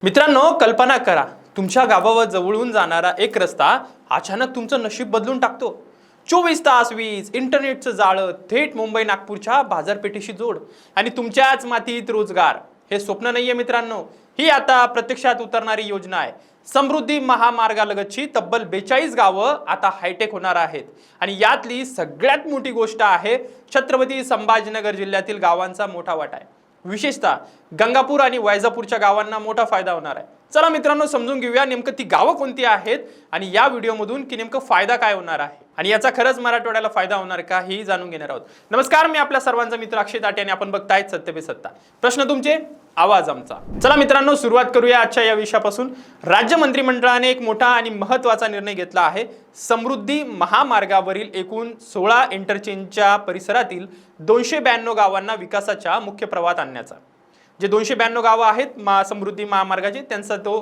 मित्रांनो, कल्पना करा, तुमच्या गावावर जवळून जाणारा एक रस्ता अचानक तुमचं नशीब बदलून टाकतो. 24 तास वीज, इंटरनेटचं जाळं, थेट मुंबई नागपूरच्या बाजारपेठेशी जोड आणि तुमच्याच मातीत रोजगार. हे स्वप्न नाहीये मित्रांनो, ही आता प्रत्यक्षात उतरणारी योजना आहे. समृद्धी महामार्गालगतची तब्बल 42 गावं आता हायटेक होणार आहेत आणि यातली सगळ्यात मोठी गोष्ट आहे छत्रपती संभाजीनगर जिल्ह्यातील गावांचा मोठा वाटा आहे. विशेषतः गंगापूर आणि वैजापूरच्या गावांना मोठा फायदा होणार आहे. चला मित्रांनो, समजून घेऊया नेमकं ती गावं कोणती आहेत आणि या व्हिडिओमधून की नेमकं फायदा काय होणार आहे आणि याचा खरंच मराठवाड्याला फायदा होणार का हे जाणून घेणार आहोत. नमस्कार, मी आपल्या सर्वांचा मित्र अक्षय ताटे आणि आपण बघतायत सत्य पे सत्ता. प्रश्न तुमचे, आवाज आमचा. चला मित्रांनो, सुरुवात करूया आजच्या या विषयापासून. राज्य मंत्रिमंडळाने एक मोठा आणि महत्त्वाचा निर्णय घेतला आहे. समृद्धी महामार्गावरील एकूण 16 इंटरचेंजच्या परिसरातील 292 गावांना विकासाच्या मुख्य प्रवाहात आणण्याचा. जे 292 गावं आहेत समृद्धी महामार्गाचे, त्यांचा तो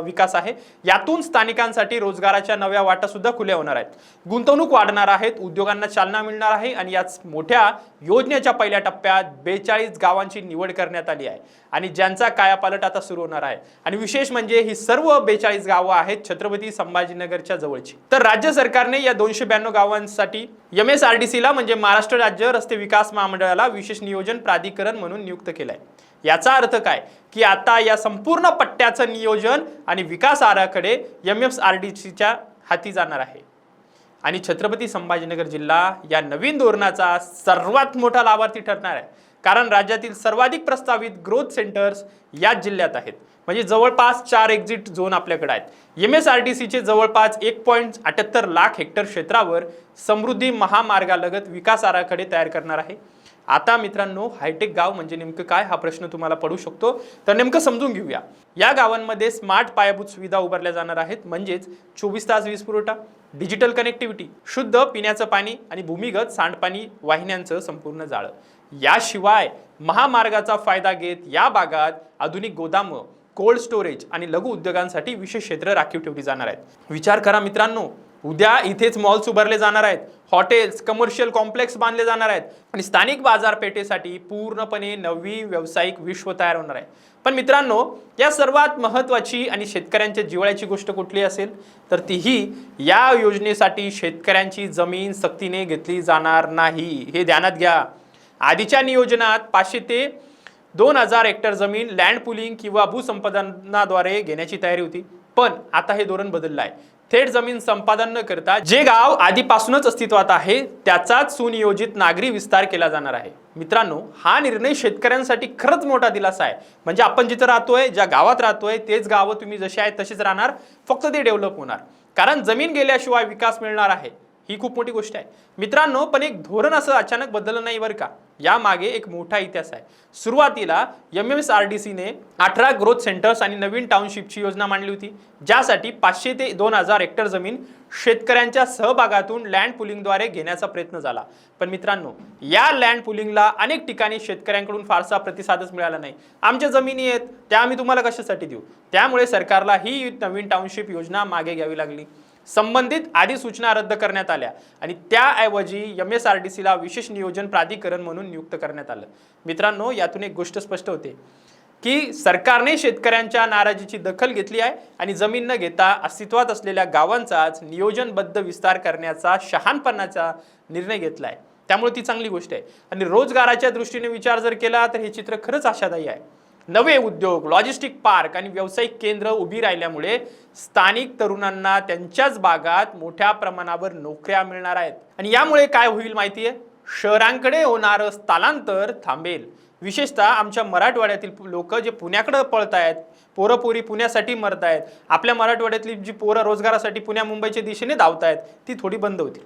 विकास आहे. यातून स्थानिकांसाठी रोजगाराच्या नव्या वाटा सुद्धा खुल्या होणार आहेत. गुंतवणूक वाढणार आहेत, उद्योगांना चालना मिळणार आहे आणि याच मोठ्या योजनेच्या पहिल्या टप्प्यात 42 गावांची निवड करण्यात आली आहे आणि ज्यांचा कायापालट आता सुरू होणार आहे. आणि विशेष म्हणजे ही सर्व 42 गावं आहेत छत्रपती संभाजीनगरच्या जवळची. तर राज्य सरकारने या 292 गावांसाठी MSRDCला म्हणजे महाराष्ट्र राज्य रस्ते विकास महामंडळाला विशेष नियोजन प्राधिकरण म्हणून नियुक्त केलंय. याचा अर्थ काय की आता या संपूर्ण पट्ट्याचं नियोजन आणि विकास आराखडे MSRDCच्या हाती जाणार आहे आणि छत्रपती संभाजीनगर जिल्हा या नवीन धोरणाचा सर्वात मोठा लाभार्थी ठरणार आहे. कारण राज्यातील सर्वाधिक प्रस्तावित ग्रोथ सेंटर्स या जिल्ह्यात आहेत. म्हणजे जवळपास 4 एक्झिट झोन आपल्याकडे आहेत. MSRDCचे जवळपास 1.78 लाख हेक्टर क्षेत्रावर समृद्धी महामार्गालगत विकास आराखडे तयार करणार आहे. आता मित्रांनो, हायटेक गाव म्हणजे नेमकं काय हा प्रश्न तुम्हाला पडू शकतो. तर नेमकं समजून घेऊया. या गावांमध्ये स्मार्ट पायाभूत सुविधा उभारल्या जाणार आहेत. म्हणजेच 24 तास वीज पुरवठा, डिजिटल कनेक्टिव्हिटी, शुद्ध पिण्याचं पाणी आणि भूमिगत सांडपाणी वाहिन्यांचं संपूर्ण जाळं. याशिवाय महामार्गाचा फायदा घेत या भागात आधुनिक गोदामं, कोल्ड स्टोरेज आणि लघु उद्योगांसाठी विशेष क्षेत्र राखीव ठेवली जाणार आहेत. विचार करा मित्रांनो, उद्या इथेच मॉल्स उभारले जाणार आहेत, हॉटेल्स, कमर्शियल कॉम्प्लेक्स बांधले जाणार आहेत आणि स्थानिक बाजारपेठेसाठी पूर्णपणे नवी व्यावसायिक विश्व तयार होणार आहे. पण मित्रांनो, या सर्वात महत्त्वाची आणि शेतकऱ्यांच्या जिव्हाळ्याची गोष्ट कुठली असेल तर तीही या योजनेसाठी शेतकऱ्यांची जमीन सक्तीने घेतली जाणार नाही. हे ध्यानात घ्या. आधीच्या नियोजनात 500 ते 2000 हेक्टर जमीन लँड पुलिंग किंवा भूसंपादनाद्वारे घेण्याची तयारी होती. पण आता हे धोरण बदललं आहे. थेट जमीन संपादन न करता जे गाव आधीपासूनच अस्तित्वात आहे त्याचाच सुनियोजित नागरी विस्तार केला जाणार आहे. मित्रांनो, हा निर्णय शेतकऱ्यांसाठी खरंच मोठा दिलासा आहे. म्हणजे आपण जिथं राहतोय, ज्या गावात राहतोय, तेच गावं तुम्ही जसे आहेत तसेच राहणार, फक्त ते डेव्हलप होणार. कारण जमीन गेल्याशिवाय विकास मिळणार आहे, ही खूप मोठी गोष्ट आहे मित्रांनो. पण एक धोरण असं अचानक बदललं नाही बरं का. या मागे एक मोठा इतिहास आहे. सुरुवातीला MSRDCने 18 ग्रोथ सेंटर्स आणि नवीन टाउनशिपची योजना मांडली होती, ज्यासाठी 500 ते 2000 हेक्टर जमीन शेतकऱ्यांच्या सहभागातून लँड पुलिंगद्वारे घेण्याचा प्रयत्न झाला. पण मित्रांनो, या लँड पुलिंगला अनेक ठिकाणी शेतकऱ्यांकडून फारसा प्रतिसादच मिळाला नाही. आमच्या जमिनी आहेत, त्या आम्ही तुम्हाला कशासाठी देऊ. त्यामुळे सरकारला ही नवीन टाउनशिप योजना मागे घ्यावी लागली. संबंधित अधिसूचना रद्द करण्यात आल्या आणि त्याऐवजी MSRDCला विशेष नियोजन प्राधिकरण म्हणून नियुक्त करण्यात आलं. मित्रांनो, यातून एक गोष्ट स्पष्ट होते की सरकारने शेतकऱ्यांच्या नाराजीची दखल घेतली आहे आणि जमीन न घेता अस्तित्वात असलेल्या गावांचाच नियोजनबद्ध विस्तार करण्याचा शहाणपणाचा निर्णय घेतला आहे. त्यामुळे ती चांगली गोष्ट आहे. आणि रोजगाराच्या दृष्टीने विचार जर केला तर हे चित्र खरंच आशादायी आहे. नवे उद्योग, लॉजिस्टिक पार्क आणि व्यावसायिक केंद्र उभी राहिल्यामुळे स्थानिक तरुणांना त्यांच्याच भागात मोठ्या प्रमाणावर नोकऱ्या मिळणार आहेत. आणि यामुळे काय होईल माहितीये, शहरांकडे होणारं स्थलांतर थांबेल. विशेषतः आमच्या मराठवाड्यातील लोक जे पुण्याकडे पळतायत, पोरं पुण्यासाठी मरतायत, आपल्या मराठवाड्यातली जी पोरं रोजगारासाठी पुण्या मुंबईच्या दिशेने धावतायत, ती थोडी बंद होतील.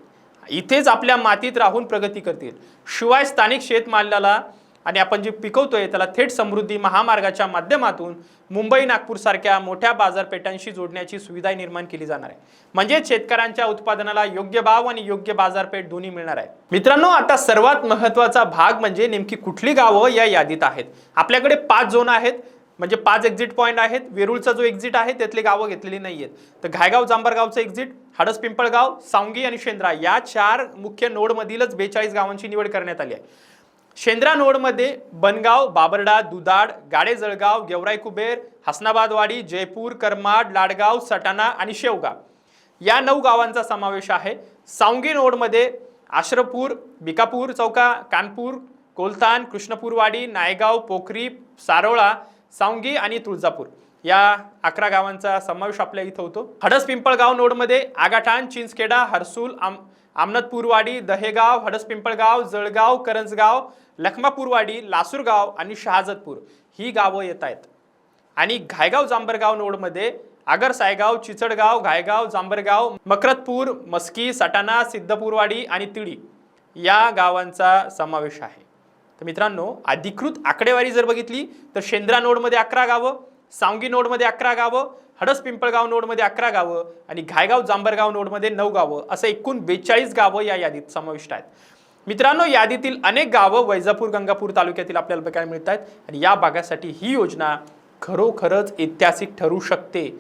इथेच आपल्या मातीत राहून प्रगती करतील. शिवाय स्थानिक शेतमालाला आणि आपण जे पिकवतोय त्याला थेट समृद्धी महामार्गाच्या माध्यमातून मुंबई नागपूर सारख्या मोठ्या बाजारपेठांशी जोडण्याची सुविधा निर्माण केली जाणार आहे. म्हणजे शेतकऱ्यांच्या उत्पादनाला योग्य भाव आणि योग्य बाजारपेठ दोन्ही मिळणार आहे. मित्रांनो, आता सर्वात महत्त्वाचा भाग म्हणजे नेमकी कुठली गावं या यादीत आहेत. आपल्याकडे 5 झोन आहेत, म्हणजे 5 एक्झिट पॉईंट आहेत. वेरूळचा जो एक्झिट आहे त्यातले गावं घेतलेली नाहीयेत. तर घायगाव जांभरगावचं एक्झिट, हडस पिंपळगाव, सांगी आणि शेंद्रा या 4 मुख्य नोडमधीलच 42 गावांची निवड करण्यात आली आहे. शेंद्रा नोडमध्ये बनगाव, बाबर्डा, दुधाड, गाडे जळगाव, गेवराई कुबेर, हसनाबादवाडी, जयपूर, करमाड, लाडगाव, सटाणा आणि शेवगाव या 9 गावांचा समावेश आहे. सावंगी नोडमध्ये आश्रपूर, बिकापूर चौका, कानपूर, कोलतान, कृष्णपूरवाडी, नायगाव, पोखरी, सारोळा, सावंगी आणि तुळजापूर या 11 गावांचा समावेश आपल्या इथं होतो. हडस पिंपळगाव नोडमध्ये आगाठाण, चिंचखेडा, हरसूल, आमनतपूरवाडी, दहेगाव, हडस पिंपळगाव, जळगाव, करंजगाव, लखमापूरवाडी, लासूरगाव आणि शहाजतपूर ही गावं येत आहेत. आणि घायगाव जांभरगाव नोडमध्ये आगर सायगाव, चिचडगाव, घायगाव, जांभरगाव, मकरतपूर, मस्की, सटाणा, सिद्धपूरवाडी आणि तिडी या गावांचा समावेश आहे. तर मित्रांनो, अधिकृत आकडेवारी जर बघितली तर शेंद्रा नोडमध्ये 11 गावं, सावंगी नोडमध्ये 11 गावं, हडस पिंपळगाव नोडमध्ये 11 गावं आणि घायगाव जांभरगाव नोडमध्ये 9 गावं असं एकूण 42 गावं या यादीत समाविष्ट आहेत. मित्रांनो, यादीतील अनेक गावं वैजापूर गंगापूर तालुक्यातील आपल्याला बघायला मिळत आहेत आणि या भागासाठी ही योजना खरोखरच ऐतिहासिक ठरू शकते.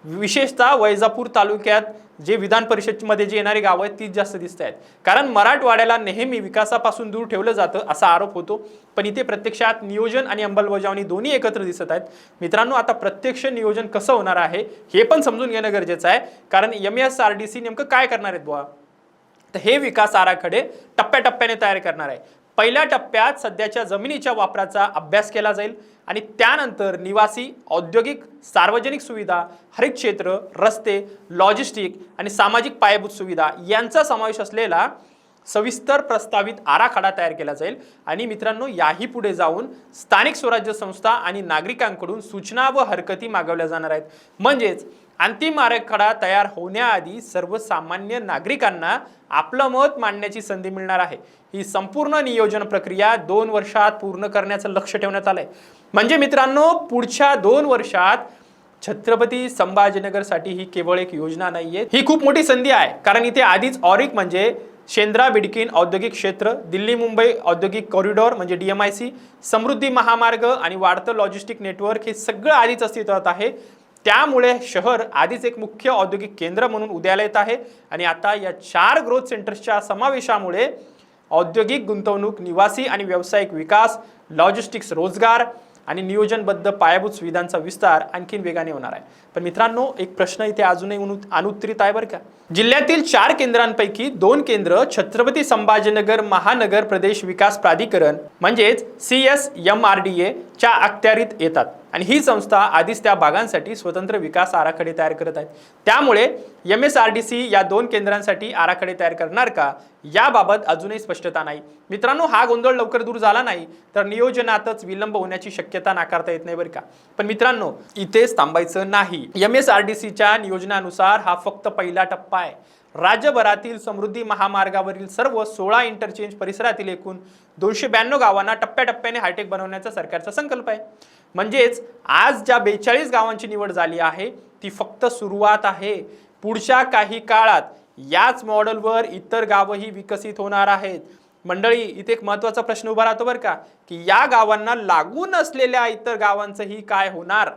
विशेषतः वैजापूर तालुक्यात जे विधान परिषदेमध्ये जे येणारी गावं आहेत तीच जास्त दिसत आहेत, कारण मराठवाड्याला नेहमी विकासापासून दूर ठेवलं जातं असा आरोप होतो. पण इथे प्रत्यक्षात नियोजन आणि अंमलबजावणी दोन्ही एकत्र दिसत आहेत. मित्रांनो, आता प्रत्यक्ष नियोजन कसं होणार आहे हे पण समजून घेणं गरजेचं आहे, कारण MSRDC नेमकं काय करणार आहेत बुवा. तर हे विकास आराखडे टप्प्याटप्प्याने तयार करणार आहे. पहिल्या टप्प्यात सध्याच्या जमिनीच्या वापराचा अभ्यास केला जाईल आणि त्यानंतर निवासी, औद्योगिक, सार्वजनिक सुविधा, हरित क्षेत्र, रस्ते, लॉजिस्टिक आणि सामाजिक पायाभूत सुविधा यांचा समावेश असलेला सविस्तर प्रस्तावित आराखडा तयार केला जाईल. आणि मित्रांनो, याही पुढे जाऊन स्थानिक स्वराज्य संस्था आणि नागरिकांकडून सूचना व हरकती मागवल्या जाणार आहेत. म्हणजेच अंतिम आराखडा तयार होण्याआधी सर्वसामान्य नागरिकांना आपलं मत मांडण्याची संधी मिळणार आहे. ही संपूर्ण नियोजन प्रक्रिया 2 वर्षात पूर्ण करण्याचं लक्ष ठेवण्यात आलंय. म्हणजे मित्रांनो, पुढच्या 2 वर्षात छत्रपती संभाजीनगरसाठी ही केवळ एक योजना नाहीये, ही खूप मोठी संधी आहे. कारण इथे आधीच ऑरिक म्हणजे शेंद्रा बिडकीन औद्योगिक क्षेत्र, दिल्ली मुंबई औद्योगिक कॉरिडॉर म्हणजे DMIC, समृद्धी महामार्ग आणि वाढतं लॉजिस्टिक नेटवर्क हे सगळं आधीच अस्तित्वात आहे. त्यामुळे शहर आधीच एक मुख्य औद्योगिक केंद्र म्हणून उदयाला येत आहे. आणि आता या 4 ग्रोथ सेंटर्सच्या समावेशामुळे औद्योगिक गुंतवणूक, निवासी आणि व्यावसायिक विकास, लॉजिस्टिक्स, रोजगार आणि नियोजनबद्ध पायाभूत सुविधांचा विस्तार आणखीन वेगाने होणार आहे. पण मित्रांनो, एक प्रश्न इथे अजूनही अनुत्तरित आहे बरं का. जिल्ह्यातील 4 केंद्रांपैकी 2 केंद्र छत्रपती संभाजीनगर महानगर प्रदेश विकास प्राधिकरण म्हणजेच CSMRDA च्या अखत्यारीत येतात आणि ही संस्था आधीच त्या भागांसाठी स्वतंत्र विकास आराखडे तयार करत आहेत. त्यामुळे MSRDC या 2 केंद्रांसाठी आराखडे तयार करणार का याबाबत अजूनही स्पष्टता नाही. मित्रांनो, हा गोंधळ लवकर दूर झाला नाही तर नियोजनातच विलंब होण्याची शक्यता नाकारता येत नाही बरं का. पण मित्रांनो, इथेच थांबायचं नाही. MSRDCच्या नियोजनानुसार हा फक्त पहिला टप्पा आहे. राज्यभरातील समृद्धी महामार्गावरील सर्व 16 इंटरचेंज परिसरातील एकूण 292 गावांना टप्प्याटप्प्याने हायटेक बनवण्याचा सरकारचा संकल्प आहे. म्हणजेच आज ज्या 42 गावांची निवड झाली आहे ती फक्त सुरुवात आहे. पुढच्या काही काळात याच मॉडेलवर इतर गावही विकसित होणार आहेत. मंडळी, इथे एक महत्त्वाचा प्रश्न उभा राहतो बरं का, की या गावांना लागून असलेल्या इतर गावांचंही काय होणार.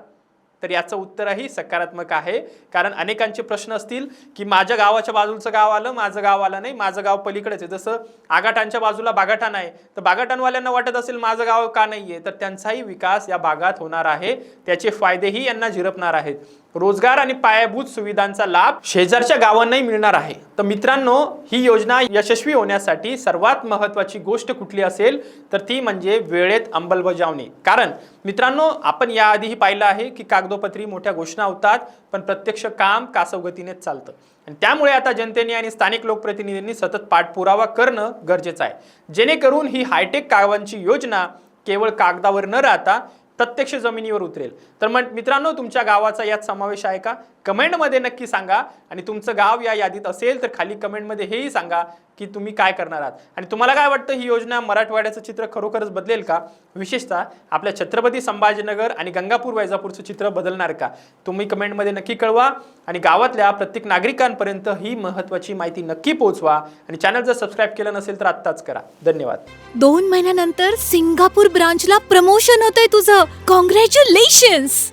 तर याचं उत्तरही सकारात्मक आहे. कारण अनेकांचे प्रश्न असतील की माझ्या गावाच्या बाजूचं गाव आलं, माझं गाव आलं नाही, माझं गाव पलीकडेच आहे. जसं आगाठाणच्या बाजूला बागाठाण आहे, तर बागाठाणवाल्यांना वाटत असेल माझं गाव का नाहीये, तर त्यांचाही विकास या भागात होणार आहे. त्याचे फायदेही यांना झिरपणार आहेत. रोजगार आणि पायाभूत सुविधांचा लाभ शेजारच्या गावांनाही मिळणार आहे. तर मित्रांनो, ही योजना यशस्वी होण्यासाठी सर्वात महत्त्वाची गोष्ट कुठली असेल तर ती म्हणजे वेळेत अंमलबजावणी. कारण मित्रांनो, आपण याआधीही पाहिलं आहे की कागदोपत्री मोठ्या घोषणा होतात पण प्रत्यक्ष काम कासवगतीनेच चालतं. आणि त्यामुळे आता जनतेने आणि स्थानिक लोकप्रतिनिधींनी सतत पाठपुरावा करणं गरजेचं आहे, जेणेकरून ही हायटेक गावांची योजना केवळ कागदावर न राहता प्रत्यक्ष जमिनीवर उतरेल. तर मग मित्रांनो, तुमच्या गावाचा यात समावेश आहे का? कमेंटमध्ये नक्की सांगा. आणि तुमचं गाव या यादीत असेल तर खाली कमेंटमध्ये हेही सांगा की तुम्ही काय करणार आहात आणि तुम्हाला काय वाटतं, ही योजना मराठवाड्याचं चित्र खरोखरच बदलेल का? विशेषतः आपल्या छत्रपती संभाजीनगर आणि गंगापूर वैजापूरचं चित्र बदलणार का? तुम्ही कमेंटमध्ये नक्की कळवा. आणि गावातल्या प्रत्येक नागरिकांपर्यंत ही महत्त्वाची माहिती नक्की पोहोचवा. आणि चॅनल जर सबस्क्राईब केलं नसेल तर आत्ताच करा. धन्यवाद. 2 महिन्यानंतर सिंगापूर ब्रांचला प्रमोशन होतंय तुझं. कॉंग्रॅच्युलेशन्स.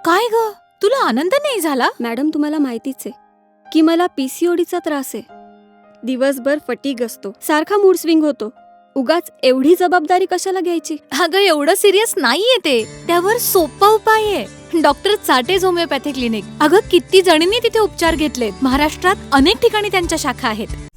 काय ग, तुला आनंद नाही झाला? मॅडम, तुम्हाला माहितीच आहे की मला PCODचा त्रास आहे. दिवसभर फटीग असतो, सारखा मूड स्विंग होतो. उगाच एवढी जबाबदारी कशाला घ्यायची? अगं एवढं सिरियस नाहीये ते. त्यावर सोपा उपाय आहे. डॉक्टर चाटेज होमिओपॅथी क्लिनिक. अगं किती जणींनी तिथे उपचार घेतलेत. महाराष्ट्रात अनेक ठिकाणी त्यांच्या शाखा आहेत.